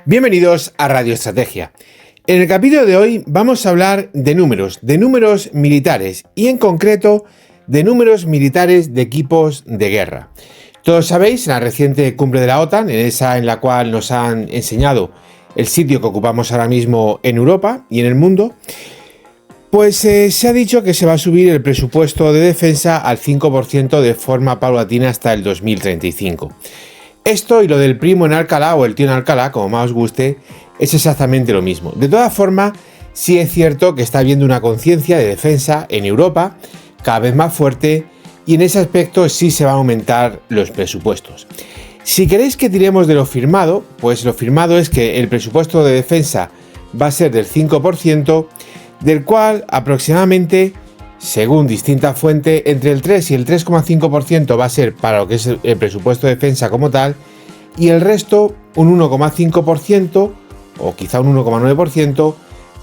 Bienvenidos a Radio Estrategia. En el capítulo de hoy vamos a hablar de números militares y en concreto de números militares de equipos de guerra. Todos sabéis, en la reciente cumbre de la OTAN, en la cual nos han enseñado el sitio que ocupamos ahora mismo en Europa y en el mundo, pues se ha dicho que se va a subir el presupuesto de defensa al 5% de forma paulatina hasta el 2035. Esto y lo del primo en Alcalá o el tío en Alcalá, como más os guste, es exactamente lo mismo. De todas formas, sí es cierto que está habiendo una conciencia de defensa en Europa cada vez más fuerte y en ese aspecto sí se van a aumentar los presupuestos. Si queréis que tiremos de lo firmado, pues lo firmado es que el presupuesto de defensa va a ser del 5%, del cual aproximadamente, según distintas fuentes, entre el 3 y el 3,5% va a ser para lo que es el presupuesto de defensa como tal, y el resto, un 1,5% o quizá un 1,9%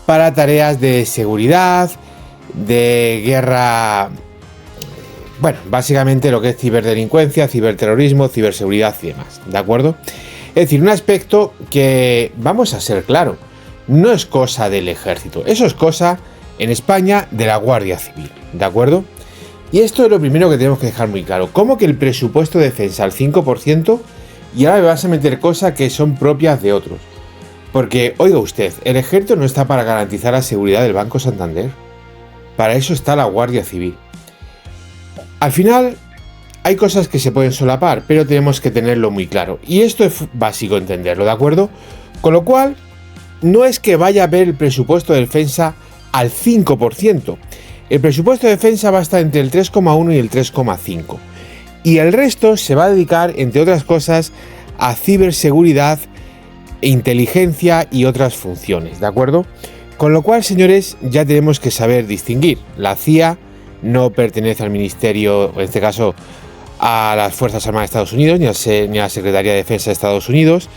para tareas de seguridad, de guerra, bueno, básicamente lo que es ciberdelincuencia, ciberterrorismo, ciberseguridad y demás, ¿de acuerdo? Es decir, un aspecto que, vamos a ser claros, no es cosa del ejército, eso es cosa en España de la Guardia Civil, ¿de acuerdo? Y esto es lo primero que tenemos que dejar muy claro. ¿Cómo que el presupuesto de defensa al 5% y ahora me vas a meter cosas que son propias de otros? Porque, oiga usted, el ejército no está para garantizar la seguridad del Banco Santander. Para eso está la Guardia Civil. Al final, hay cosas que se pueden solapar, pero tenemos que tenerlo muy claro. Y esto es básico entenderlo, ¿de acuerdo? Con lo cual, no es que vaya a ver el presupuesto de defensa al 5%. El presupuesto de defensa va a estar entre el 3,1 y el 3,5. Y el resto se va a dedicar, entre otras cosas, a ciberseguridad, inteligencia y otras funciones, ¿de acuerdo? Con lo cual, señores, ya tenemos que saber distinguir. La CIA no pertenece al ministerio, en este caso, a las Fuerzas Armadas de Estados Unidos, ni a la Secretaría de Defensa de Estados Unidos.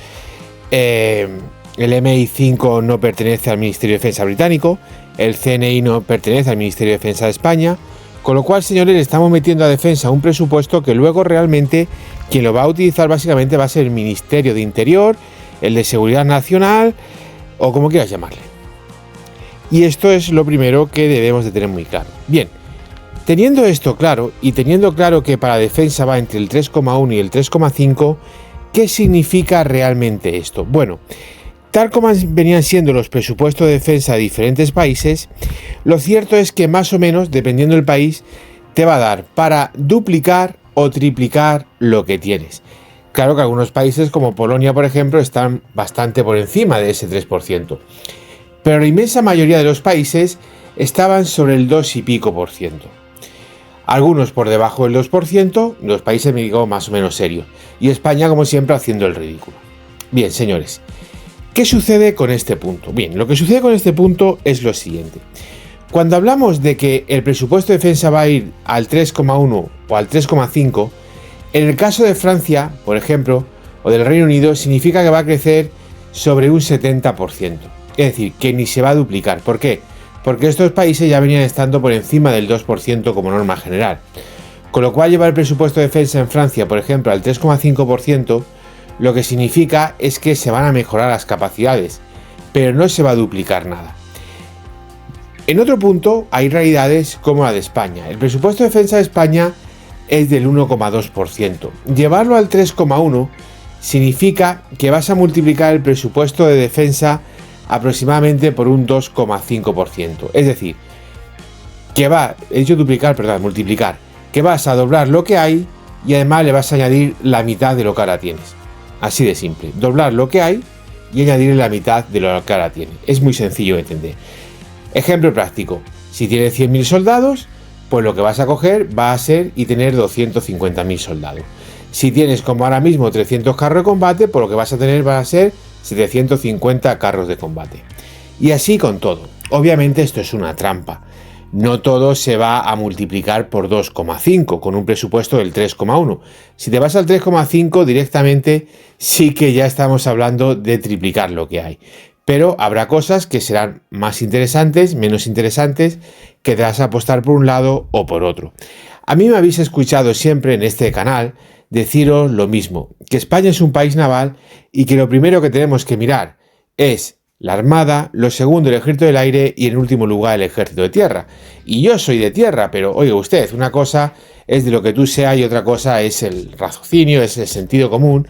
El MI5 no pertenece al Ministerio de Defensa británico, el CNI no pertenece al Ministerio de Defensa de España, con lo cual, señores, le estamos metiendo a defensa un presupuesto que luego realmente quien lo va a utilizar básicamente va a ser el Ministerio de Interior, el de Seguridad Nacional o como quieras llamarle. Y esto es lo primero que debemos de tener muy claro. Bien, teniendo esto claro y teniendo claro que para defensa va entre el 3,1 y el 3,5, ¿qué significa realmente esto? Bueno, tal como venían siendo los presupuestos de defensa de diferentes países, lo cierto es que más o menos, dependiendo del país, te va a dar para duplicar o triplicar lo que tienes. Claro que algunos países como Polonia, por ejemplo, están bastante por encima de ese 3%. Pero la inmensa mayoría de los países estaban sobre el 2 y pico por ciento. Algunos por debajo del 2%, los países me digo más o menos serios. Y España, como siempre, haciendo el ridículo. Bien, señores. ¿Qué sucede con este punto? Bien, lo que sucede con este punto es lo siguiente. Cuando hablamos de que el presupuesto de defensa va a ir al 3,1 o al 3,5, en el caso de Francia, por ejemplo, o del Reino Unido, significa que va a crecer sobre un 70%. Es decir, que ni se va a duplicar. ¿Por qué? Porque estos países ya venían estando por encima del 2% como norma general. Con lo cual, llevar el presupuesto de defensa en Francia, por ejemplo, al 3,5%, lo que significa es que se van a mejorar las capacidades, pero no se va a duplicar nada. En otro punto, hay realidades como la de España. El presupuesto de defensa de España es del 1,2%. Llevarlo al 3,1% significa que vas a multiplicar el presupuesto de defensa aproximadamente por un 2,5%. Es decir, multiplicar, que vas a doblar lo que hay y además le vas a añadir la mitad de lo que ahora tienes. Así de simple, doblar lo que hay y añadir la mitad de lo que ahora tiene. Es muy sencillo de entender. Ejemplo práctico, si tienes 100.000 soldados, pues lo que vas a coger va a ser y tener 250.000 soldados. Si tienes como ahora mismo 300 carros de combate, pues lo que vas a tener va a ser 750 carros de combate. Y así con todo. Obviamente esto es una trampa. No todo se va a multiplicar por 2,5 con un presupuesto del 3,1. Si te vas al 3,5 directamente sí que ya estamos hablando de triplicar lo que hay. Pero habrá cosas que serán más interesantes, menos interesantes, que te vas a apostar por un lado o por otro. A mí me habéis escuchado siempre en este canal deciros lo mismo, que España es un país naval y que lo primero que tenemos que mirar es la Armada, lo segundo el Ejército del Aire y en último lugar el Ejército de Tierra. Y yo soy de tierra, pero oiga usted, una cosa es de lo que tú seas y otra cosa es el raciocinio, es el sentido común,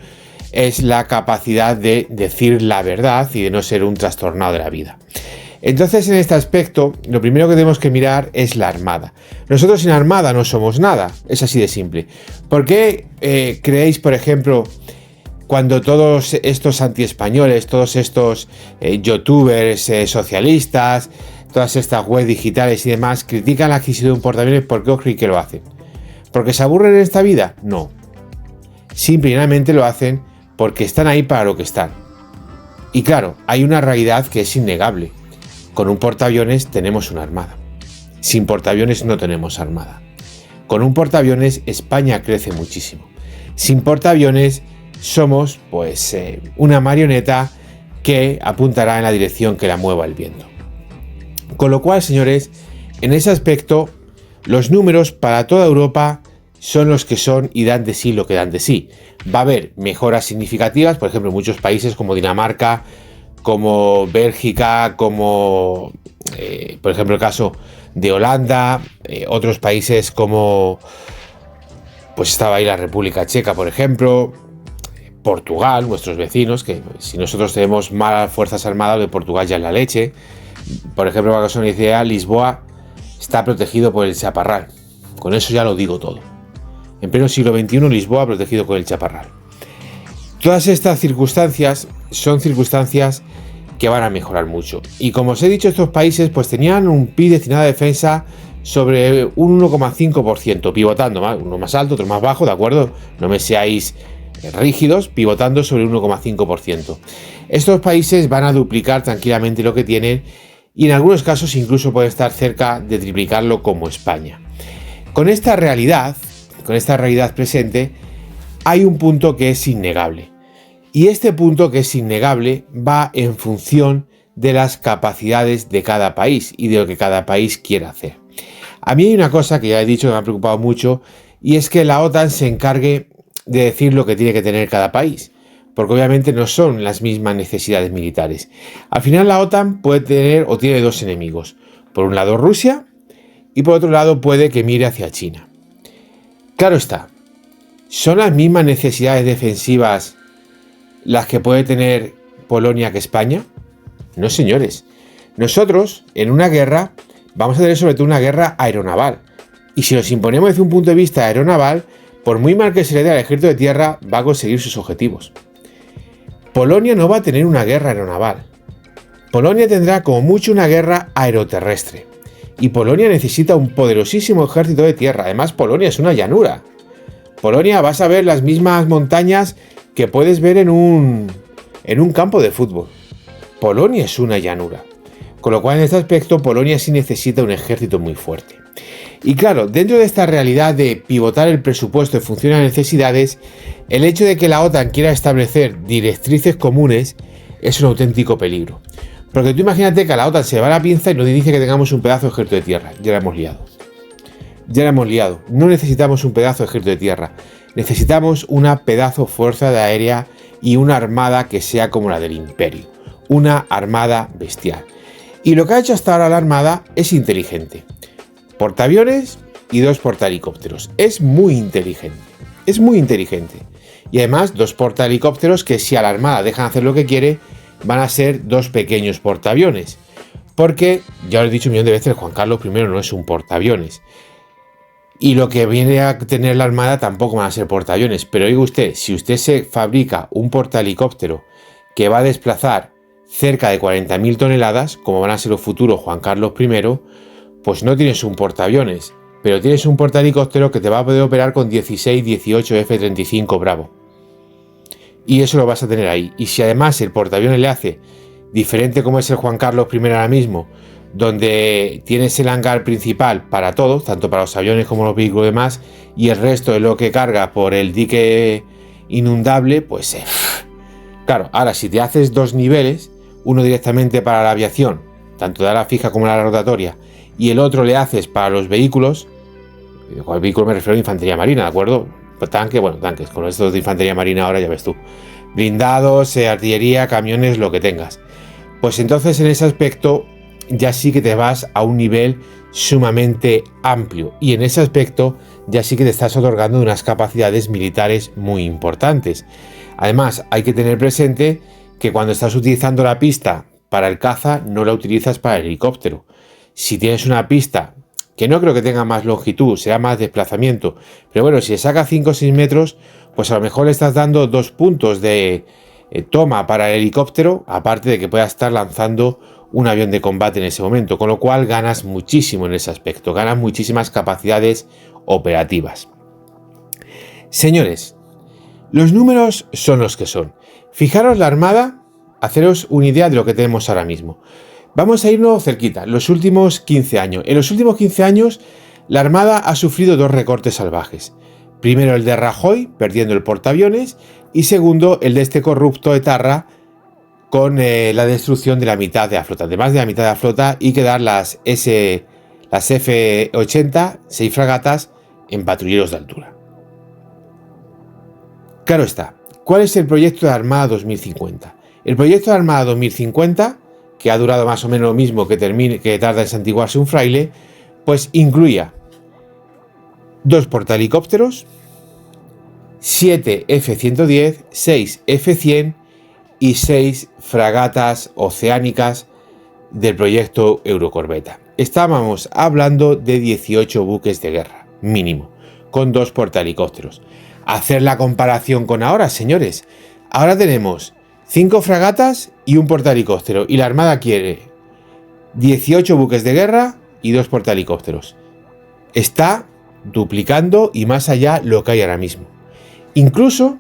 es la capacidad de decir la verdad y de no ser un trastornado de la vida. Entonces, en este aspecto, lo primero que tenemos que mirar es la Armada. Nosotros sin Armada no somos nada, es así de simple. ¿Por qué creéis, por ejemplo, cuando todos estos antiespañoles, todos estos youtubers socialistas, todas estas webs digitales y demás critican la adquisición de un portaaviones? ¿Por qué os creéis que lo hacen? ¿Porque se aburren en esta vida? No. Simplemente lo hacen porque están ahí para lo que están. Y claro, hay una realidad que es innegable. Con un portaaviones tenemos una armada. Sin portaaviones no tenemos armada. Con un portaaviones España crece muchísimo. Sin portaaviones somos pues una marioneta que apuntará en la dirección que la mueva el viento. Con lo cual, señores, en ese aspecto, los números para toda Europa son los que son y dan de sí lo que dan de sí. Va a haber mejoras significativas, por ejemplo, en muchos países como Dinamarca, como Bélgica, como por ejemplo el caso de Holanda, otros países como pues estaba ahí la República Checa, por ejemplo, Portugal, nuestros vecinos, que si nosotros tenemos malas fuerzas armadas, de Portugal ya es la leche. Por ejemplo, para que os hagáis una idea, Lisboa está protegido por el Chaparral. Con eso ya lo digo todo. En pleno siglo XXI, Lisboa protegido con el Chaparral. Todas estas circunstancias son circunstancias que van a mejorar mucho. Y como os he dicho, estos países pues tenían un PIB destinado a defensa sobre un 1,5%, pivotando, uno más alto, otro más bajo, ¿de acuerdo? No me seáis rígidos, pivotando sobre un 1,5%. Estos países van a duplicar tranquilamente lo que tienen y en algunos casos incluso pueden estar cerca de triplicarlo como España. Con esta realidad presente, hay un punto que es innegable. Y este punto que es innegable va en función de las capacidades de cada país y de lo que cada país quiera hacer. A mí hay una cosa que ya he dicho que me ha preocupado mucho y es que la OTAN se encargue de decir lo que tiene que tener cada país, porque obviamente no son las mismas necesidades militares. Al final la OTAN puede tener o tiene dos enemigos. Por un lado Rusia y por otro lado puede que mire hacia China. Claro está, ¿son las mismas necesidades defensivas las que puede tener Polonia que España? No, señores. Nosotros, en una guerra, vamos a tener sobre todo una guerra aeronaval. Y si nos imponemos desde un punto de vista aeronaval, por muy mal que se le dé al ejército de tierra, va a conseguir sus objetivos. Polonia no va a tener una guerra aeronaval. Polonia tendrá como mucho una guerra aeroterrestre. Y Polonia necesita un poderosísimo ejército de tierra. Además, Polonia es una llanura. Polonia vas a ver las mismas montañas que puedes ver en un campo de fútbol. Polonia es una llanura. Con lo cual, en este aspecto, Polonia sí necesita un ejército muy fuerte. Y claro, dentro de esta realidad de pivotar el presupuesto en función a las necesidades, el hecho de que la OTAN quiera establecer directrices comunes es un auténtico peligro. Porque tú imagínate que a la OTAN se va la pinza y nos dice que tengamos un pedazo de ejército de tierra. Ya la hemos liado. Ya la hemos liado. No necesitamos un pedazo de ejército de tierra. Necesitamos una pedazo fuerza aérea y una armada que sea como la del Imperio. Una armada bestial. Y lo que ha hecho hasta ahora la armada es inteligente. Portaaviones y 2 portahelicópteros. Es muy inteligente. Es muy inteligente. Y además 2 portahelicópteros que si a la armada dejan hacer lo que quiere, van a ser 2 pequeños portaaviones. Porque, ya os he dicho un millón de veces, Juan Carlos I no es un portaaviones. Y lo que viene a tener la armada tampoco van a ser portaaviones. Pero oiga usted, si usted se fabrica un portahelicóptero que va a desplazar cerca de 40.000 toneladas, como van a ser los futuros Juan Carlos I, pues no tienes un portaaviones, pero tienes un portahelicóptero que te va a poder operar con 16, 18 F-35 Bravo. Y eso lo vas a tener ahí. Y si además el portaaviones le hace diferente como es el Juan Carlos I ahora mismo, donde tienes el hangar principal para todo, tanto para los aviones como los vehículos y demás, y el resto de lo que carga por el dique inundable, pues claro, ahora si te haces 2 niveles, uno directamente para la aviación, tanto de ala fija como de la rotatoria, y el otro le haces para los vehículos, con el vehículo me refiero a infantería marina, ¿de acuerdo? tanques, con estos de infantería marina ahora ya ves tú. Blindados, artillería, camiones, lo que tengas. Pues entonces en ese aspecto ya sí que te vas a un nivel sumamente amplio y en ese aspecto ya sí que te estás otorgando unas capacidades militares muy importantes. Además, hay que tener presente que cuando estás utilizando la pista para el caza, no la utilizas para el helicóptero. Si tienes una pista que no creo que tenga más longitud, será más desplazamiento, pero bueno, si saca 5 o 6 metros, pues a lo mejor le estás dando 2 puntos de toma para el helicóptero, aparte de que pueda estar lanzando un avión de combate en ese momento, con lo cual ganas muchísimo en ese aspecto, ganas muchísimas capacidades operativas. Señores, los números son los que son. Fijaros la Armada, haceros una idea de lo que tenemos ahora mismo. Vamos a irnos cerquita, los últimos 15 años. En los últimos 15 años, la Armada ha sufrido 2 recortes salvajes. Primero el de Rajoy, perdiendo el portaaviones, y segundo el de este corrupto etarra, con la destrucción de la mitad de la flota, de más de la mitad de la flota, y quedar las F-80, 6 fragatas, en patrulleros de altura. Claro está, ¿cuál es el proyecto de Armada 2050? El proyecto de Armada 2050, que ha durado más o menos lo mismo que tarda en santiguarse un fraile, pues incluía 2 portahelicópteros, 7 F-110, 6 F-100 y 6 fragatas oceánicas del proyecto Eurocorbeta. Estábamos hablando de 18 buques de guerra, mínimo, con 2 portahelicópteros. Hacer la comparación con ahora, señores. Ahora tenemos 5 fragatas y un portahelicóptero, y la Armada quiere 18 buques de guerra y 2 portahelicópteros. Está duplicando y más allá lo que hay ahora mismo. Incluso,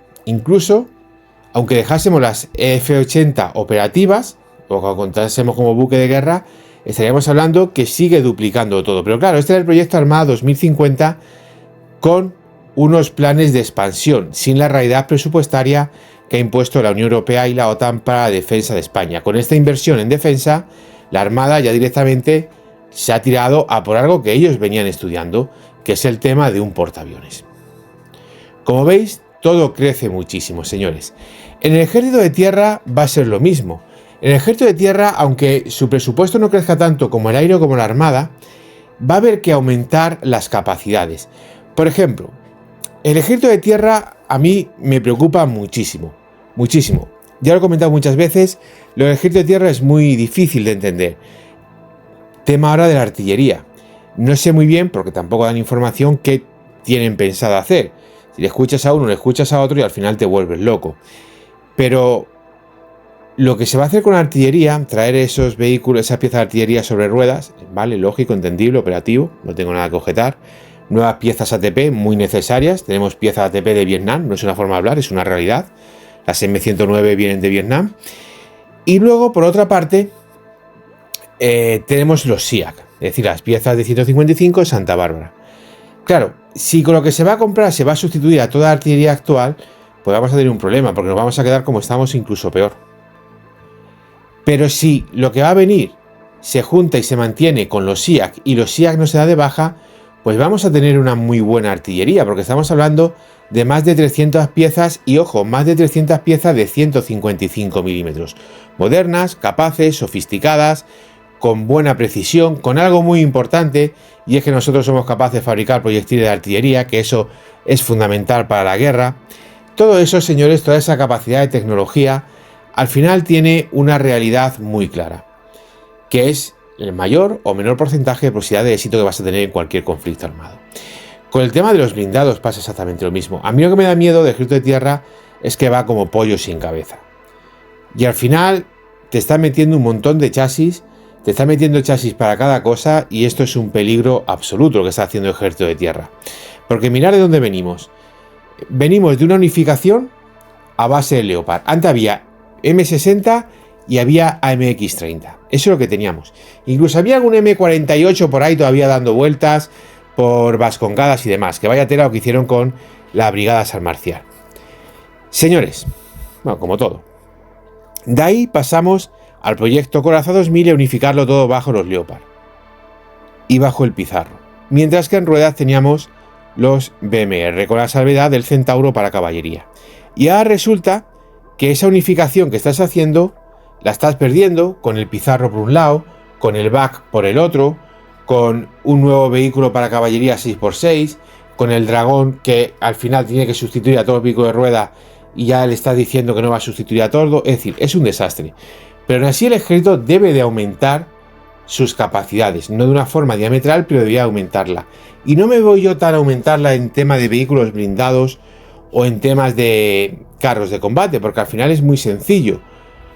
aunque dejásemos las F-80 operativas, o que contásemos como buque de guerra, estaríamos hablando que sigue duplicando todo. Pero claro, este era el proyecto Armada 2050 con unos planes de expansión, sin la realidad presupuestaria que ha impuesto la Unión Europea y la OTAN para la defensa de España. Con esta inversión en defensa, la Armada ya directamente se ha tirado a por algo que ellos venían estudiando, que es el tema de un portaaviones. Como veis, todo crece muchísimo, señores. En el ejército de tierra va a ser lo mismo. En el ejército de tierra, aunque su presupuesto no crezca tanto como el aire o como la Armada, va a haber que aumentar las capacidades. Por ejemplo, el ejército de tierra a mí me preocupa muchísimo. Muchísimo. Ya lo he comentado muchas veces, lo del ejército de tierra es muy difícil de entender. Tema ahora de la artillería. No sé muy bien, porque tampoco dan información, qué tienen pensado hacer. Si le escuchas a uno, le escuchas a otro y al final te vuelves loco. Pero lo que se va a hacer con la artillería, traer esos vehículos, esas piezas de artillería sobre ruedas, vale, lógico, entendible, operativo, no tengo nada que objetar. Nuevas piezas ATP muy necesarias. Tenemos piezas ATP de Vietnam, no es una forma de hablar, es una realidad. Las M109 vienen de Vietnam. Y luego, por otra parte, tenemos los SIAC, es decir, las piezas de 155 de Santa Bárbara. Claro, si con lo que se va a comprar se va a sustituir a toda la artillería actual, pues vamos a tener un problema, porque nos vamos a quedar como estamos, incluso peor. Pero si lo que va a venir se junta y se mantiene con los SIAC y los SIAC no se da de baja, pues vamos a tener una muy buena artillería, porque estamos hablando de más de 300 piezas y, ojo, más de 300 piezas de 155 milímetros. Modernas, capaces, sofisticadas, con buena precisión, con algo muy importante, y es que nosotros somos capaces de fabricar proyectiles de artillería, que eso es fundamental para la guerra. Todo eso, señores, toda esa capacidad de tecnología, al final tiene una realidad muy clara, que es el mayor o menor porcentaje de posibilidad de éxito que vas a tener en cualquier conflicto armado. Con el tema de los blindados pasa exactamente lo mismo. A mí lo que me da miedo del ejército de tierra es que va como pollo sin cabeza. Y al final te está metiendo un montón de chasis, te está metiendo chasis para cada cosa, y esto es un peligro absoluto lo que está haciendo el ejército de tierra. Porque mirad de dónde venimos. Venimos de una unificación a base de Leopard. Antes había M60 y había AMX-30. Eso es lo que teníamos. Incluso había algún M48 por ahí todavía dando vueltas por Vascongadas y demás. Que vaya tela lo que hicieron con la Brigada San Marcial. Señores, bueno, como todo. De ahí pasamos al proyecto Coraza 2000 y a unificarlo todo bajo los Leopard y bajo el Pizarro. Mientras que en ruedas teníamos los BMR, con la salvedad del Centauro para caballería. Y ahora resulta que esa unificación que estás haciendo la estás perdiendo con el Pizarro por un lado, con el BAC por el otro, con un nuevo vehículo para caballería 6x6, con el Dragón que al final tiene que sustituir a todos los vehículos de rueda y ya le estás diciendo que no va a sustituir a todo. Es decir, es un desastre. Pero aún así el ejército debe de aumentar sus capacidades, no de una forma diametral, pero debería aumentarla. Y no me voy yo tan a aumentarla en tema de vehículos blindados o en temas de carros de combate, porque al final es muy sencillo.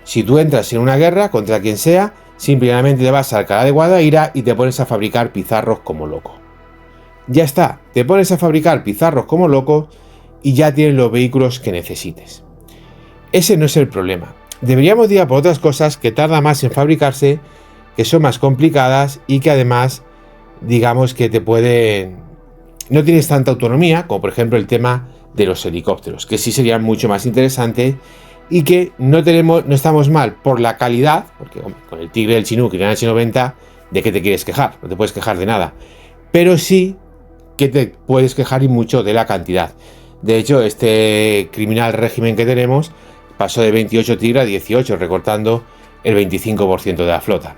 Si tú entras en una guerra contra quien sea, simplemente te vas a Alcalá de Guadaira y te pones a fabricar pizarros como loco. Ya está, te pones a fabricar pizarros como loco y ya tienes los vehículos que necesites. Ese no es el problema. Deberíamos ir a por otras cosas que tardan más en fabricarse, que son más complicadas y que además, digamos que te pueden... no tienes tanta autonomía, como por ejemplo el tema de los helicópteros, que sí serían mucho más interesantes y que no estamos mal por la calidad, porque hombre, con el Tigre, el Chinook y el H90, ¿de qué te quieres quejar? No te puedes quejar de nada, pero sí que te puedes quejar y mucho de la cantidad. De hecho, este criminal régimen que tenemos pasó de 28 Tigre a 18, recortando el 25% de la flota.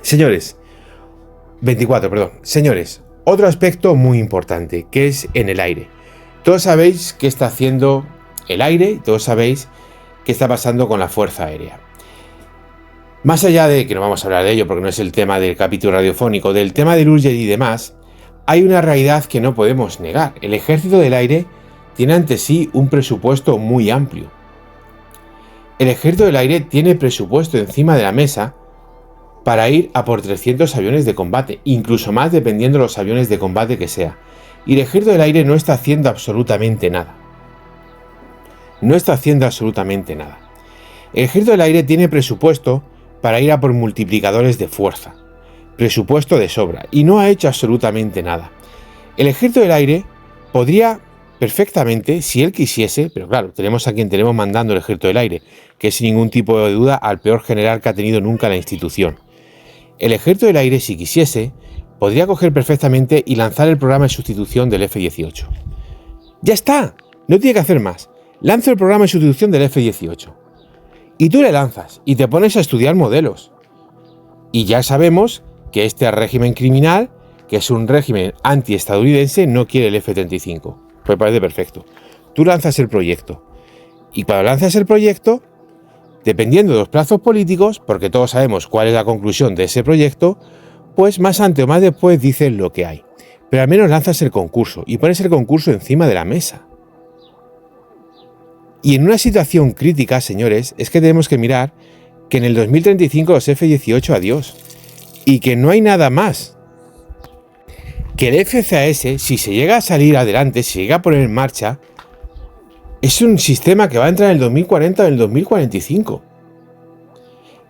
Señores, 24, perdón. Señores, otro aspecto muy importante, que es en el aire. Todos sabéis qué está haciendo el aire y todos sabéis qué está pasando con la Fuerza Aérea. Más allá de que no vamos a hablar de ello porque no es el tema del capítulo radiofónico, del tema del Urgell y demás, hay una realidad que no podemos negar. El Ejército del Aire tiene ante sí un presupuesto muy amplio. El Ejército del Aire tiene presupuesto encima de la mesa para ir a por 300 aviones de combate, incluso más dependiendo de los aviones de combate que sea. Y el Ejército del Aire no está haciendo absolutamente nada. No está haciendo absolutamente nada. El Ejército del Aire tiene presupuesto para ir a por multiplicadores de fuerza. Presupuesto de sobra. Y no ha hecho absolutamente nada. El Ejército del Aire podría perfectamente, si él quisiese, pero claro, tenemos a quien tenemos mandando el Ejército del Aire, que es sin ningún tipo de duda al peor general que ha tenido nunca la institución. El Ejército del Aire, si quisiese, podría coger perfectamente y lanzar el programa de sustitución del F-18. ¡Ya está! No tiene que hacer más. Lanza el programa de sustitución del F-18. Y tú le lanzas y te pones a estudiar modelos. Y ya sabemos que este régimen criminal, que es un régimen antiestadounidense, no quiere el F-35. Pues parece perfecto. Tú lanzas el proyecto. Y cuando lanzas el proyecto, dependiendo de los plazos políticos, porque todos sabemos cuál es la conclusión de ese proyecto, pues más antes o más después dices lo que hay. Pero al menos lanzas el concurso y pones el concurso encima de la mesa. Y en una situación crítica, señores, es que tenemos que mirar que en el 2035 los F-18 adiós. Y que no hay nada más. Que el FCAS, si se llega a salir adelante, si se llega a poner en marcha, es un sistema que va a entrar en el 2040 o en el 2045.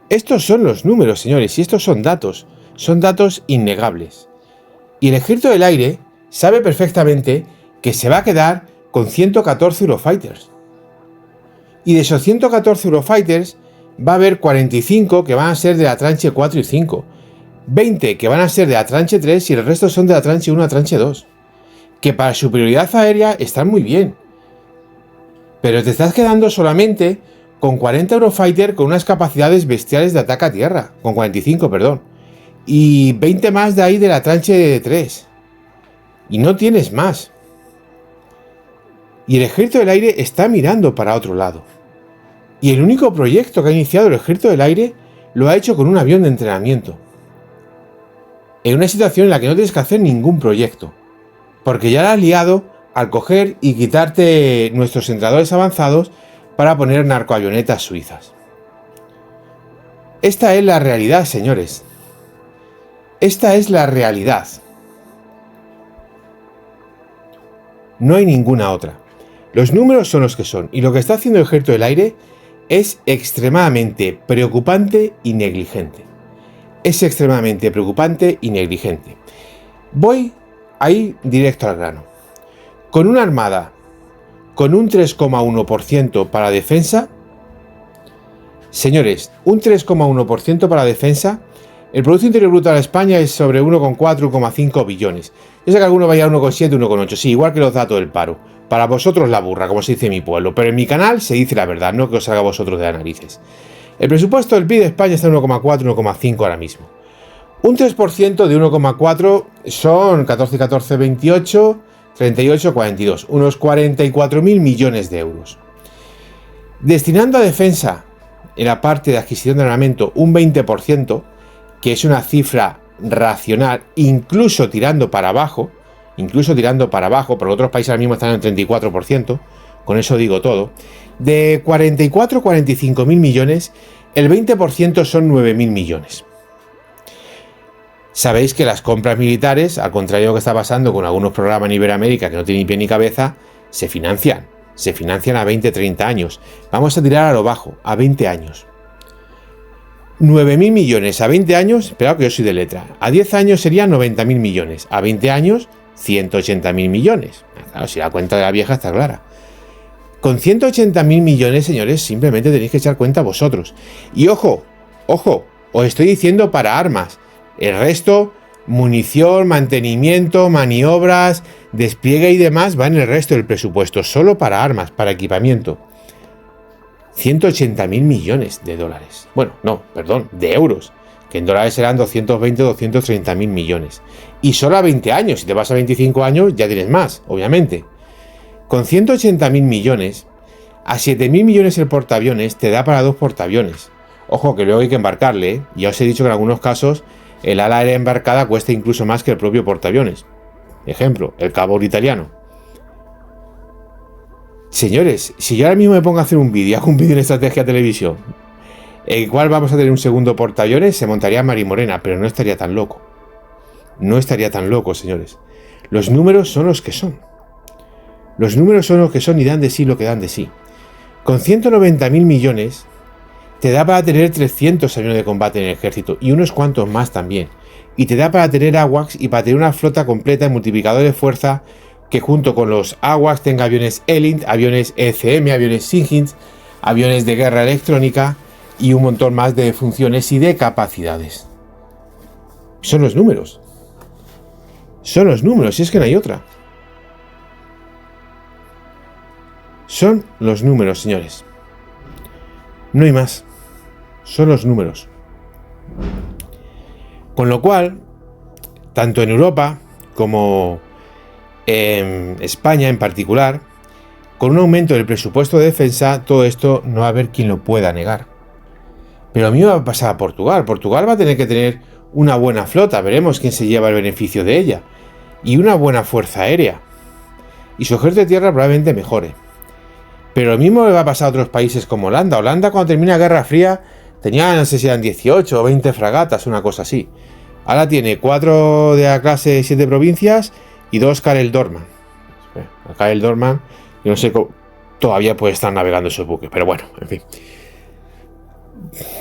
Estos son los números, señores, y estos son datos innegables. Y el Ejército del Aire sabe perfectamente que se va a quedar con 114 Eurofighters. Y de esos 114 Eurofighters va a haber 45 que van a ser de la tranche 4 y 5, 20 que van a ser de la tranche 3 y el resto son de la tranche 1 a tranche 2, que para superioridad aérea están muy bien. Pero te estás quedando solamente con 40 Eurofighter con unas capacidades bestiales de ataque a tierra, con 45, perdón, y 20 más de ahí de la tranche 3. Y no tienes más. Y el Ejército del Aire está mirando para otro lado. Y el único proyecto que ha iniciado el Ejército del Aire lo ha hecho con un avión de entrenamiento. En una situación en la que no tienes que hacer ningún proyecto. Porque ya la has liado al coger y quitarte nuestros entrenadores avanzados para poner narcoavionetas suizas. Esta es la realidad, señores. Esta es la realidad. No hay ninguna otra. Los números son los que son, y lo que está haciendo el Ejército del Aire es extremadamente preocupante y negligente. Es extremadamente preocupante y negligente. Voy a ir directo al grano. Con una armada con un 3,1% para defensa, señores, un 3,1% para defensa El Producto Interior Bruto de España es sobre 1,4, 1,5 billones. Yo sé que alguno vaya a 1,7, 1,8, sí, igual que los datos del paro. Para vosotros la burra, como se dice en mi pueblo, pero en mi canal se dice la verdad, no que os haga a vosotros de las narices. El presupuesto del PIB de España está en 1,4, 1,5 ahora mismo. Un 3% de 1,4 son 14, 14, 28, 38, 42, unos 44.000 millones de euros. Destinando a defensa, en la parte de adquisición de armamento, un 20%, que es una cifra racional, incluso tirando para abajo, porque otros países ahora mismo están en el 34%, con eso digo todo. De 44 45.000 millones, el 20% son 9.000 millones. Sabéis que las compras militares, al contrario de lo que está pasando con algunos programas en Iberoamérica que no tienen ni pie ni cabeza, se financian a 20-30 años. Vamos a tirar a lo bajo, a 20 años. 9.000 millones a 20 años, esperad que yo soy de letra, a 10 años serían 90.000 millones, a 20 años 180.000 millones. Claro, si la cuenta de la vieja está clara. Con 180.000 millones, señores, simplemente tenéis que echar cuenta vosotros. Y ojo, os estoy diciendo para armas. El resto, munición, mantenimiento, maniobras, despliegue y demás, va en el resto del presupuesto, solo para armas, para equipamiento. 180.000 millones de dólares. Bueno, no, perdón, de euros, que en dólares serán 220, 230.000 millones. Y solo a 20 años, si te vas a 25 años ya tienes más, obviamente. Con 180.000 millones, a 7.000 millones el portaaviones te da para 2 portaaviones. Ojo que luego hay que embarcarle, ¿eh? Ya os he dicho que en algunos casos el ala aérea embarcada cuesta incluso más que el propio portaaviones. Ejemplo, el Cabo italiano. Señores, si yo ahora mismo me pongo a hacer un vídeo, hago un vídeo en Estrategia Televisión, el cual vamos a tener un segundo portaaviones, se montaría Marimorena, pero no estaría tan loco. No estaría tan loco, señores. Los números son los que son. Los números son los que son y dan de sí lo que dan de sí. Con 190.000 millones te da para tener 300 aviones de combate en el ejército y unos cuantos más también. Y te da para tener AWACS y para tener una flota completa de multiplicador de fuerza que junto con los AWACS tenga aviones ELINT, aviones ECM, aviones SIGINT, aviones de guerra electrónica y un montón más de funciones y de capacidades. Son los números. Son los números, si es que no hay otra. Son los números, señores. No hay más. Son los números. Con lo cual, tanto en Europa como en España en particular, con un aumento del presupuesto de defensa, todo esto no va a haber quien lo pueda negar. Pero a mí me va a pasar a Portugal. Portugal va a tener que tener una buena flota, veremos quién se lleva el beneficio de ella, y una buena fuerza aérea. Y su ejército de tierra probablemente mejore. Pero lo mismo le va a pasar a otros países como Holanda. Holanda, cuando termina la Guerra Fría, tenía, no sé si eran 18 o 20 fragatas, una cosa así. Ahora tiene 4 de la clase 7 provincias y 2 Karel Dorman. Karel Dorman, yo no sé cómo todavía puede estar navegando esos buques, pero bueno, en fin.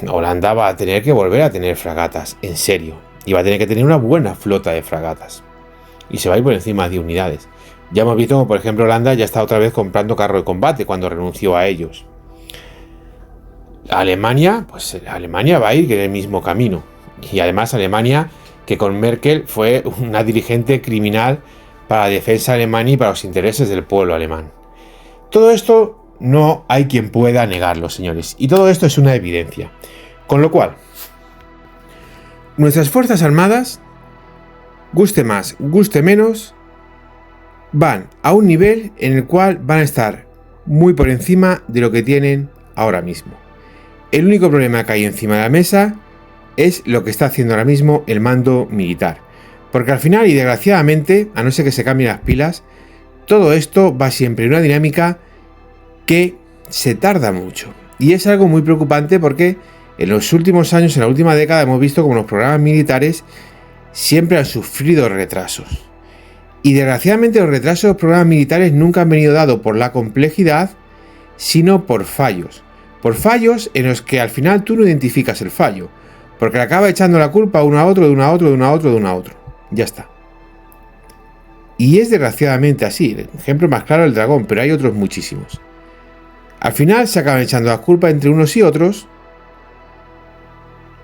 Holanda va a tener que volver a tener fragatas, en serio. Y va a tener que tener una buena flota de fragatas. Y se va a ir por encima de unidades. Ya hemos visto como, por ejemplo, Holanda ya está otra vez comprando carro de combate cuando renunció a ellos. Alemania, pues Alemania va a ir en el mismo camino. Y además Alemania, que con Merkel fue una dirigente criminal para la defensa alemana y para los intereses del pueblo alemán. Todo esto no hay quien pueda negarlo, señores. Y todo esto es una evidencia. Con lo cual, nuestras Fuerzas Armadas, guste más, guste menos, van a un nivel en el cual van a estar muy por encima de lo que tienen ahora mismo. El único problema que hay encima de la mesa es lo que está haciendo ahora mismo el mando militar. Porque al final, y desgraciadamente, a no ser que se cambien las pilas, todo esto va siempre en una dinámica que se tarda mucho. Y es algo muy preocupante porque en los últimos años, en la última década, hemos visto como los programas militares siempre han sufrido retrasos. Y desgraciadamente los retrasos de los programas militares nunca han venido dados por la complejidad, sino por fallos. Por fallos en los que al final tú no identificas el fallo, porque le acaba echando la culpa uno a otro, de uno a otro, de uno a otro, de uno a otro. Ya está. Y es desgraciadamente así. El ejemplo más claro es el dragón, pero hay otros muchísimos. Al final se acaban echando la culpa entre unos y otros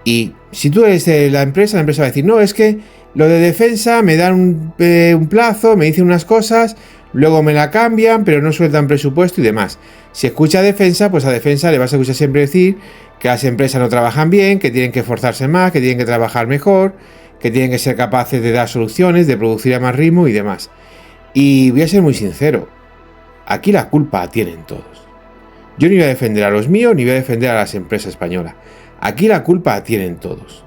Y si tú eres de la empresa va a decir, no, es que lo de defensa me dan un plazo, me dicen unas cosas, luego me la cambian, pero no sueltan presupuesto y demás. Si escucha defensa, pues a defensa le vas a escuchar siempre decir que las empresas no trabajan bien, que tienen que esforzarse más, que tienen que trabajar mejor, que tienen que ser capaces de dar soluciones, de producir a más ritmo y demás. Y voy a ser muy sincero, aquí la culpa tienen todos. Yo ni voy a defender a los míos, ni voy a defender a las empresas españolas. Aquí la culpa tienen todos.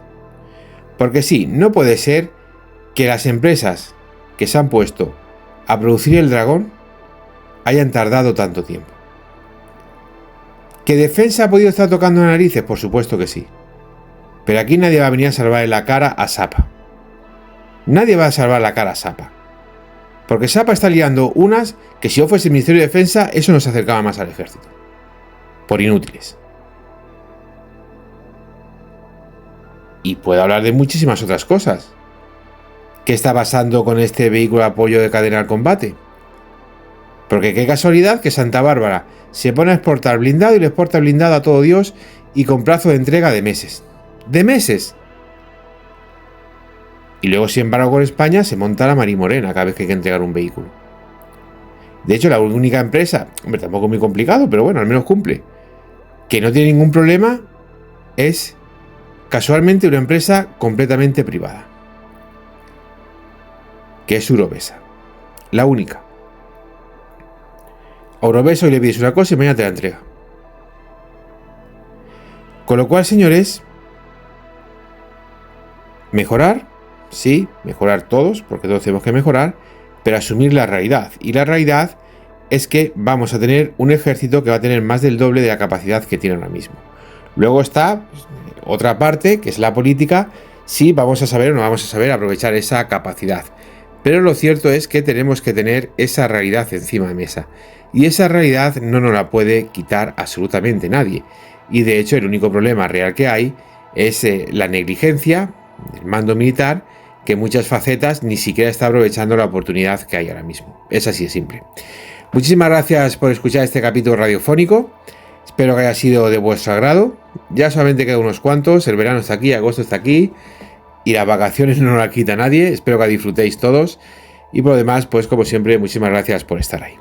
Porque sí, no puede ser que las empresas que se han puesto a producir el dragón hayan tardado tanto tiempo. ¿Que defensa ha podido estar tocando narices? Por supuesto que sí. Pero aquí nadie va a venir a salvar la cara a Sapa. Nadie va a salvar la cara a Sapa. Porque Sapa está liando unas que si yo fuese el Ministerio de Defensa, eso nos acercaba más al ejército. Por inútiles. Y puedo hablar de muchísimas otras cosas. ¿Qué está pasando con este vehículo de apoyo de cadena al combate? Porque qué casualidad que Santa Bárbara se pone a exportar blindado y le exporta blindado a todo Dios y con plazo de entrega de meses. ¡De meses! Y luego, sin embargo, con España se monta la marimorena cada vez que hay que entregar un vehículo. De hecho, la única empresa, hombre, tampoco es muy complicado, pero bueno, al menos cumple, que no tiene ningún problema es casualmente una empresa completamente privada, que es Eurovesa. La única. A Eurovesa hoy le pides una cosa y mañana te la entrega. Con lo cual, señores, mejorar, sí, mejorar todos, porque todos tenemos que mejorar, pero asumir la realidad. Y la realidad es que vamos a tener un ejército que va a tener más del doble de la capacidad que tiene ahora mismo. Luego está otra parte, que es la política, si vamos a saber o no vamos a saber aprovechar esa capacidad. Pero lo cierto es que tenemos que tener esa realidad encima de mesa. Y esa realidad no nos la puede quitar absolutamente nadie. Y de hecho el único problema real que hay es la negligencia del mando militar, que en muchas facetas ni siquiera está aprovechando la oportunidad que hay ahora mismo. Es así de simple. Muchísimas gracias por escuchar este capítulo radiofónico. Espero que haya sido de vuestro agrado. Ya solamente quedan unos cuantos. El verano está aquí, agosto está aquí. Y las vacaciones no nos las quita nadie. Espero que disfrutéis todos. Y por lo demás, pues como siempre, muchísimas gracias por estar ahí.